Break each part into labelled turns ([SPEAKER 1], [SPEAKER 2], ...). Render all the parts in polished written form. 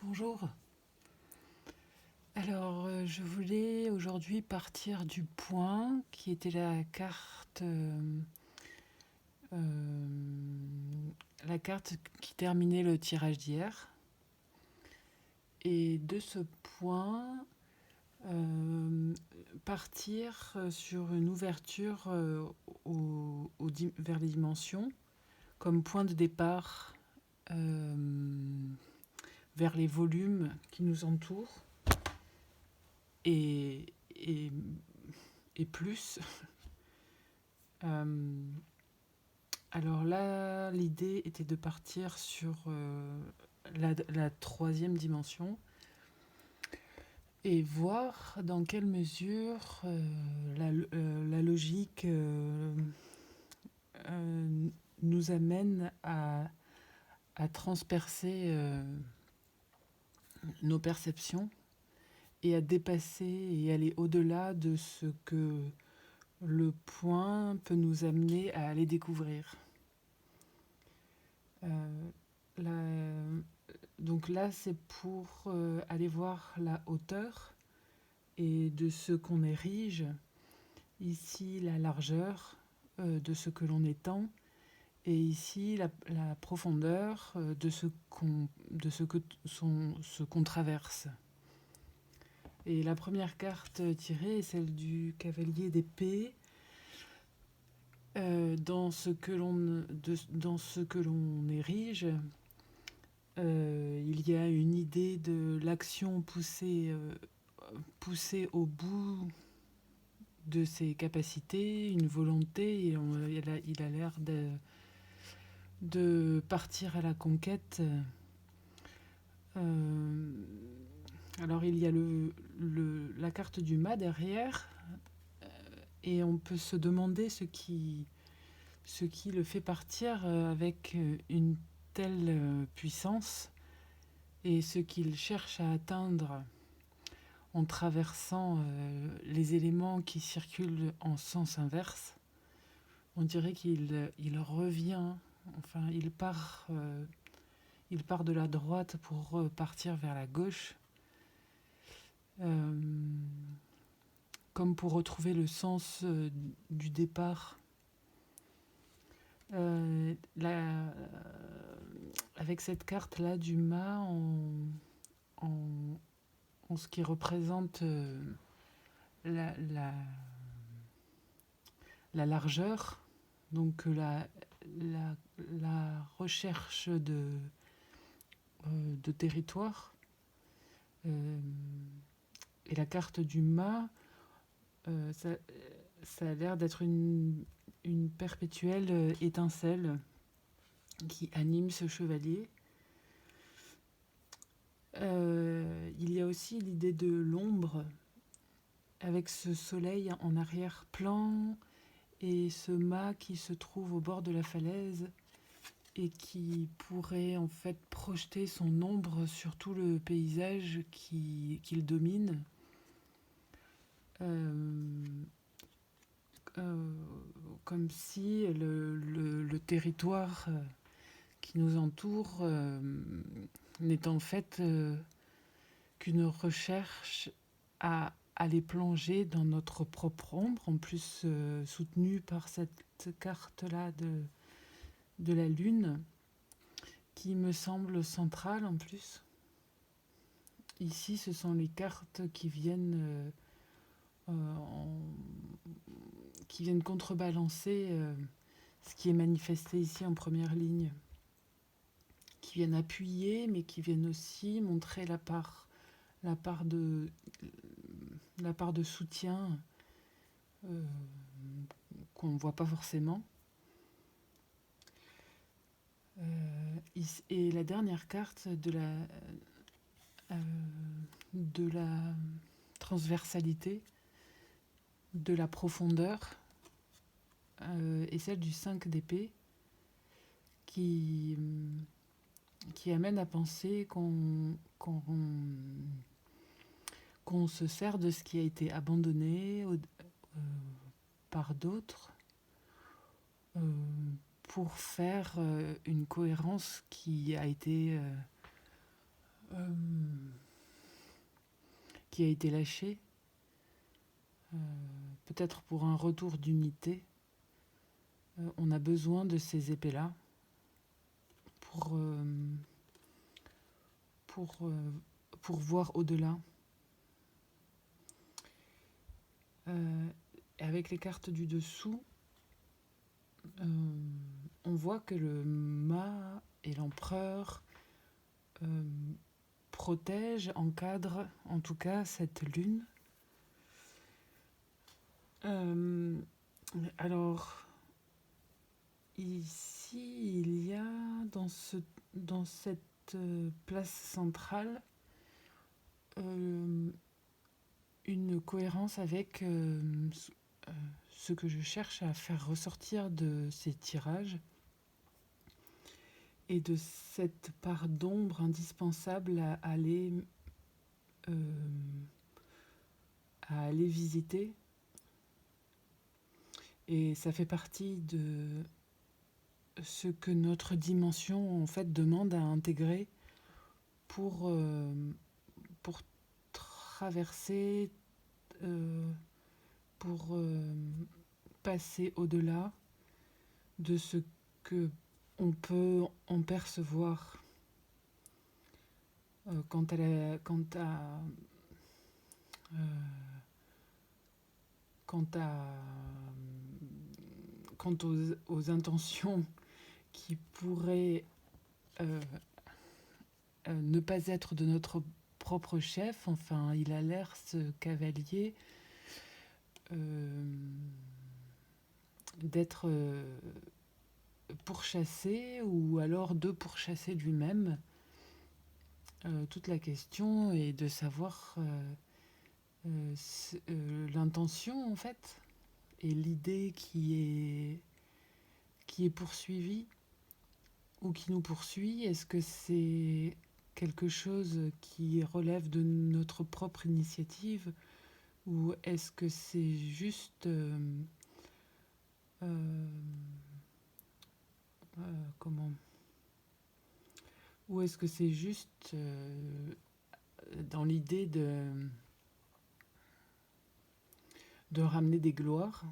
[SPEAKER 1] Bonjour. Alors, je voulais aujourd'hui partir du point qui était la carte qui terminait le tirage d'hier. Et de ce point, euh, partir sur une ouverture vers les dimensions comme point de départ vers les volumes qui nous entourent et, et, et plus. Euh, alors là, l'idée était de partir sur la troisième dimension et voir dans quelle mesure la logique nous amène à transpercer nos perceptions et à dépasser et aller au-delà de ce que le point peut nous amener à aller découvrir. Euh, la- donc là, c'est pour aller voir la hauteur et de ce qu'on érige, ici la largeur de ce que l'on étend, et ici la profondeur ce qu'on traverse. Et la première carte tirée est celle du cavalier d'épée. Dans ce que l'on érige, il y a une idée de l'action poussée au bout de ses capacités, une volonté, et il a l'air de partir à la conquête. Euh, alors il y a la carte du mât derrière, et on peut se demander ce qui le fait partir avec une telle puissance et ce qu'il cherche à atteindre en traversant les éléments qui circulent en sens inverse. On dirait qu'il revient, enfin il part de la droite pour partir vers la gauche, euh, comme pour retrouver le sens du départ. Euh, la, Avec cette carte-là du mât en, en ce qui représente la, la, la largeur, donc la, la recherche de territoire, euh, et la carte du mât, ça, ça a l'air d'être une perpétuelle étincelle qui anime ce chevalier. Il y a aussi l'idée de l'ombre, avec ce soleil en arrière-plan et ce mât qui se trouve au bord de la falaise et qui pourrait en fait projeter son ombre sur tout le paysage qu'il domine. Euh, euh, Comme si le territoire qui nous entoure n'est en fait qu'une recherche à aller plonger dans notre propre ombre, en plus soutenue par cette carte-là de la Lune, qui me semble centrale en plus. Ici, ce sont les cartes en- qui viennent contrebalancer ce qui est manifesté ici en première ligne, qui viennent appuyer, mais qui viennent aussi montrer la part de, la part de soutien euh, qu'on ne voit pas forcément. Et la dernière carte euh, de la transversalité, de la profondeur, est celle du 5 d'épée, qui, qui amène à penser qu'on se sert de ce qui a été abandonné par d'autres euh, pour faire une cohérence qui a été euh, qui a été lâché, euh, peut-être pour un retour d'unité. On a besoin de ces épées-là pour, euh, pour, euh, pour voir au-delà. Avec les cartes du dessous, on voit que le mât et l'empereur euh, protègent, encadrent en tout cas cette lune. Euh, alors, ici, il y a dans cette place centrale une cohérence avec ce que je cherche à faire ressortir de ces tirages et de cette part d'ombre indispensable euh, à aller visiter. Et ça fait partie de ce que notre dimension en fait demande à intégrer pour, pour traverser, euh, pour passer au-delà de ce que on peut en percevoir quant à euh, quant à quant aux intentions qui pourraient euh, ne pas être de notre propre chef. Enfin, il a l'air, ce cavalier, d'être pourchassé ou alors de pourchasser lui-même. Toute la question est de savoir l'intention en fait et l'idée qui est poursuivie ou qui nous poursuit. Est-ce que c'est quelque chose qui relève de notre propre initiative ou est-ce que c'est juste euh, comment ou est-ce que c'est juste dans l'idée de ramener des gloires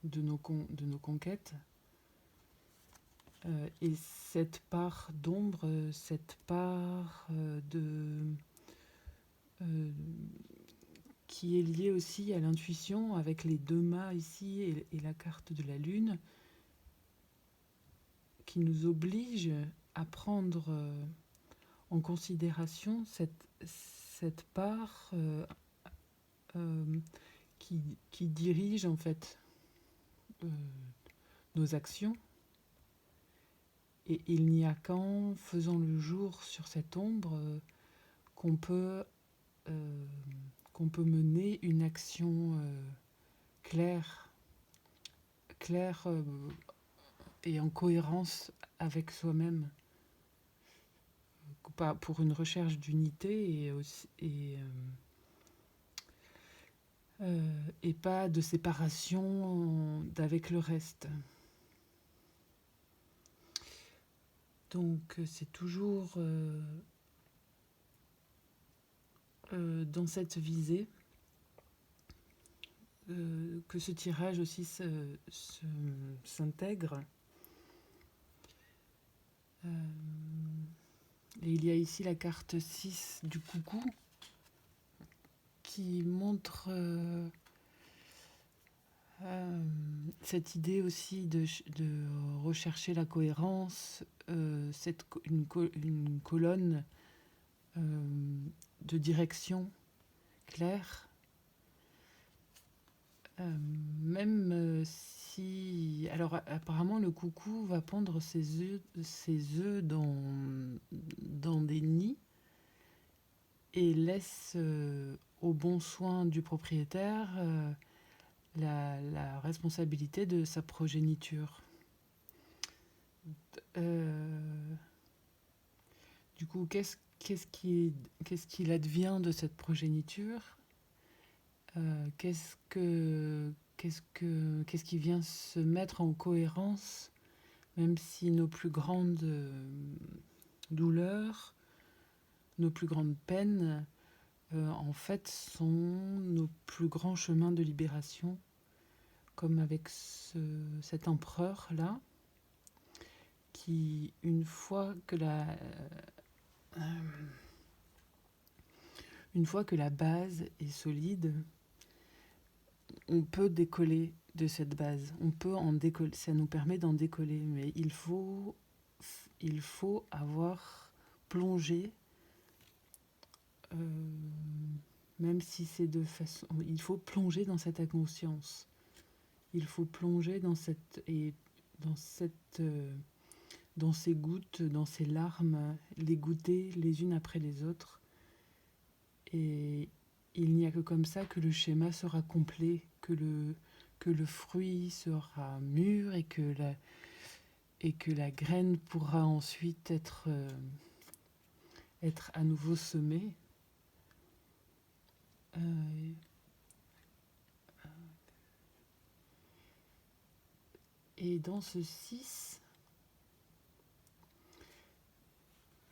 [SPEAKER 1] de nos conquêtes et cette part d'ombre, cette part euh, qui est liée aussi à l'intuition avec les deux mâts ici et la carte de la lune, qui nous oblige à prendre en considération cette part euh, qui dirige en fait euh, nos actions. Et il n'y a qu'en faisant le jour sur cette ombre qu'on peut, euh, qu'on peut mener une action claire, claire et en cohérence avec soi-même, pour une recherche d'unité et pas de séparation d'avec le reste. Donc c'est toujours dans cette visée que ce tirage aussi s'intègre. Et il y a ici la carte 6 du coucou qui montre cette idée aussi de rechercher la cohérence, une colonne de direction claire, même si... Alors apparemment le coucou va pondre ses œufs dans des nids et laisse au bon soin du propriétaire la responsabilité de sa progéniture. Du coup, qu'est-ce qu'il advient de cette progéniture qu'est-ce qui vient se mettre en cohérence, même si nos plus grandes douleurs nos plus grandes peines, en fait, sont nos plus grands chemins de libération, comme avec cet empereur-là, qui, une fois que la base est solide, on peut décoller de cette base. On peut en décoller, ça nous permet d'en décoller, mais il faut avoir plongé, même si c'est de façon... Il faut plonger dans cette inconscience. Il faut plonger dans dans ces gouttes, dans ces larmes, les goûter les unes après les autres. Et il n'y a que comme ça que le schéma sera complet, que le fruit sera mûr et que la graine pourra ensuite être à nouveau semée. Et dans ce 6,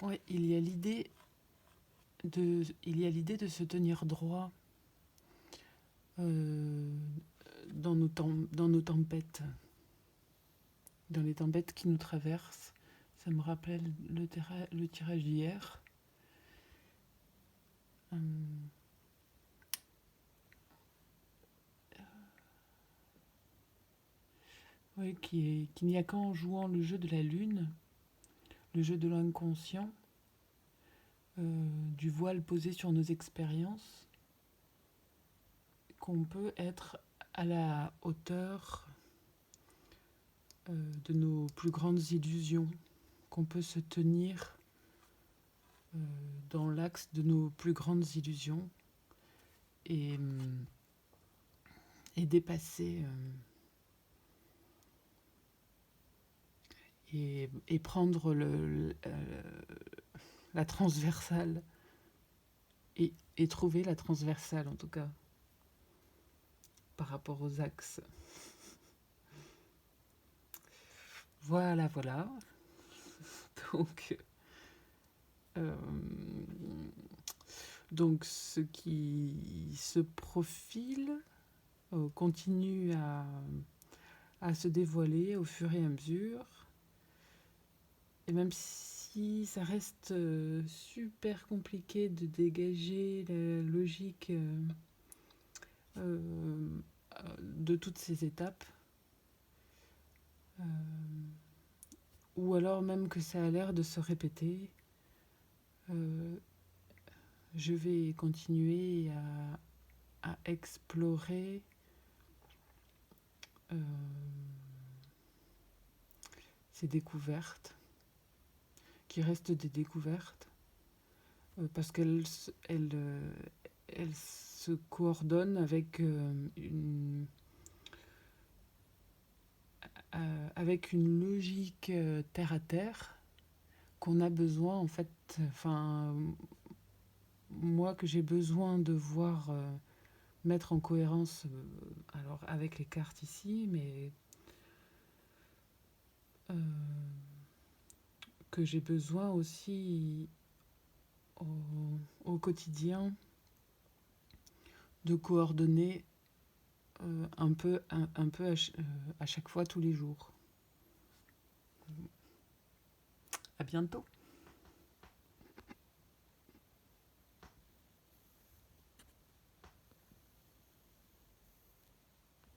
[SPEAKER 1] ouais, il y a l'idée de se tenir droit dans nos tempêtes, dans les tempêtes qui nous traversent. Ça me rappelle le tirage d'hier. Oui, qu'il n'y a qu'en jouant le jeu de la lune, le jeu de l'inconscient, du voile posé sur nos expériences, qu'on peut être à la hauteur de nos plus grandes illusions, qu'on peut se tenir dans l'axe de nos plus grandes illusions et dépasser et prendre la transversale et trouver la transversale en tout cas par rapport aux axes. Voilà. Donc ce qui se profile continue à se dévoiler au fur et à mesure. Et même si ça reste super compliqué de dégager la logique de toutes ces étapes, ou alors même que ça a l'air de se répéter, je vais continuer à explorer ces découvertes qui restent des découvertes parce qu'elles se coordonnent avec une logique terre à terre qu'on a besoin en fait, moi que j'ai besoin de voir mettre en cohérence alors avec les cartes ici, mais que j'ai besoin aussi au quotidien de coordonner un peu à chaque fois tous les jours. À bientôt.